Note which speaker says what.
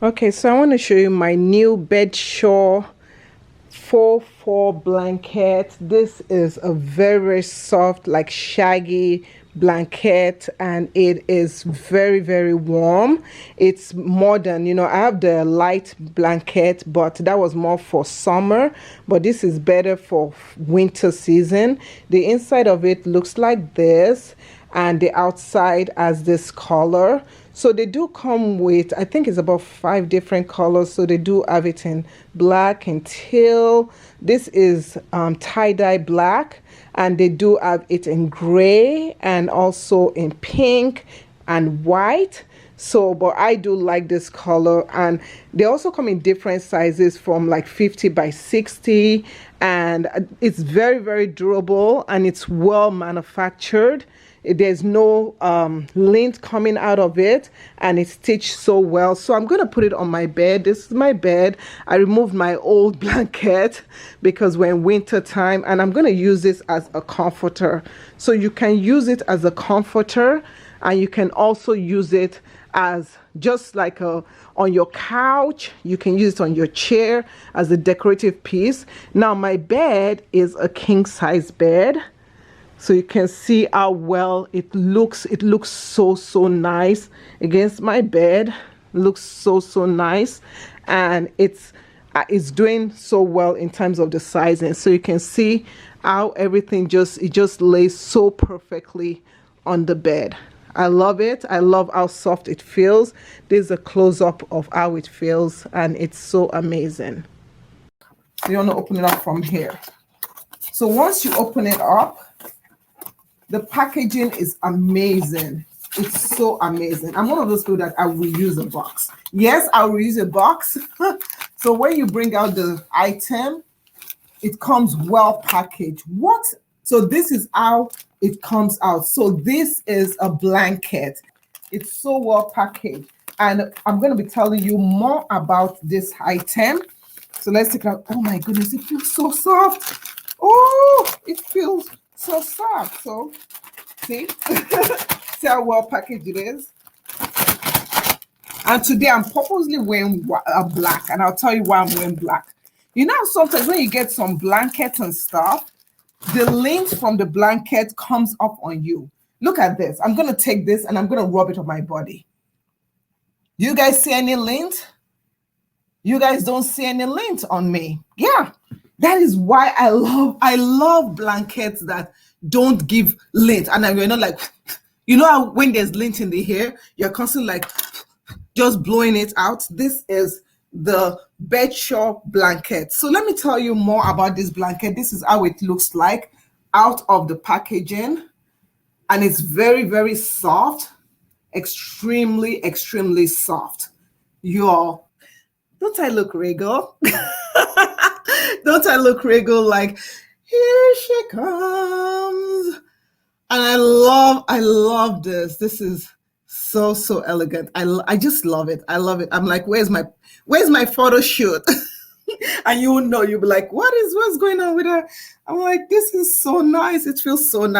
Speaker 1: Okay, so I want to show you my new Bedsure 4 blanket. This is a very soft, like shaggy blanket, and it is very warm. It's modern. I have the light blanket, but that was more for summer, but this is better for winter season. The inside of it looks like this, and the outside has this color. So they do come with, I think it's about 5 different colors. So they do have it in black and teal. This is tie-dye black, and they do have it in gray and also in pink and white. So but I do like this color, and they also come in different sizes from like 50 by 60, and it's very durable, and it's well manufactured. There's no lint coming out of it, and it's stitched so well. So I'm going to put it on my bed. This is my bed. I removed my old blanket because we're in winter time, and I'm going to use this as a comforter. So you can use it as a comforter, and you can also use it as just like on your couch. You can use it on your chair as a decorative piece. Now my bed is a king size bed, so you can see how well it looks. It looks so nice against my bed. It looks so nice, and it's doing so well in terms of the sizing. So you can see how everything just lays so perfectly on the bed. I love it. I love how soft it feels. This is a close-up of how it feels, and it's so amazing. So you want to open it up from here. So once you open it up, the packaging is amazing. It's so amazing. I'm one of those people that I will use a box. Yes, I will use a box. So when you bring out the item, it comes well packaged. What? So this is how it comes out. So this is a blanket. It's so well packaged. And I'm going to be telling you more about this item. So let's take it out. Oh my goodness, it feels so soft. Oh, it feels so soft. So see, see how well packaged it is. And today I'm purposely wearing black, and I'll tell you why I'm wearing black. You know, sometimes when you get some blankets and stuff, the lint from the blanket comes up on you. Look at this. I'm going to take this and I'm going to rub it on my body. You guys see any lint? You guys don't see any lint on me. Yeah, that is why I love blankets that don't give lint. And you're not like, you know how when there's lint in the hair, you're constantly like just blowing it out. This is the Bedsure blanket. So let me tell you more about this blanket. This is how it looks like out of the packaging, and it's very soft, extremely soft. Y'all, don't I look regal? Don't I look regal? Like, here she comes. And I love this. This is so elegant. I just love it. I love it. I'm like, where's my photo shoot? And you'll be like, what's going on with her? I'm like, this is so nice. It feels so nice.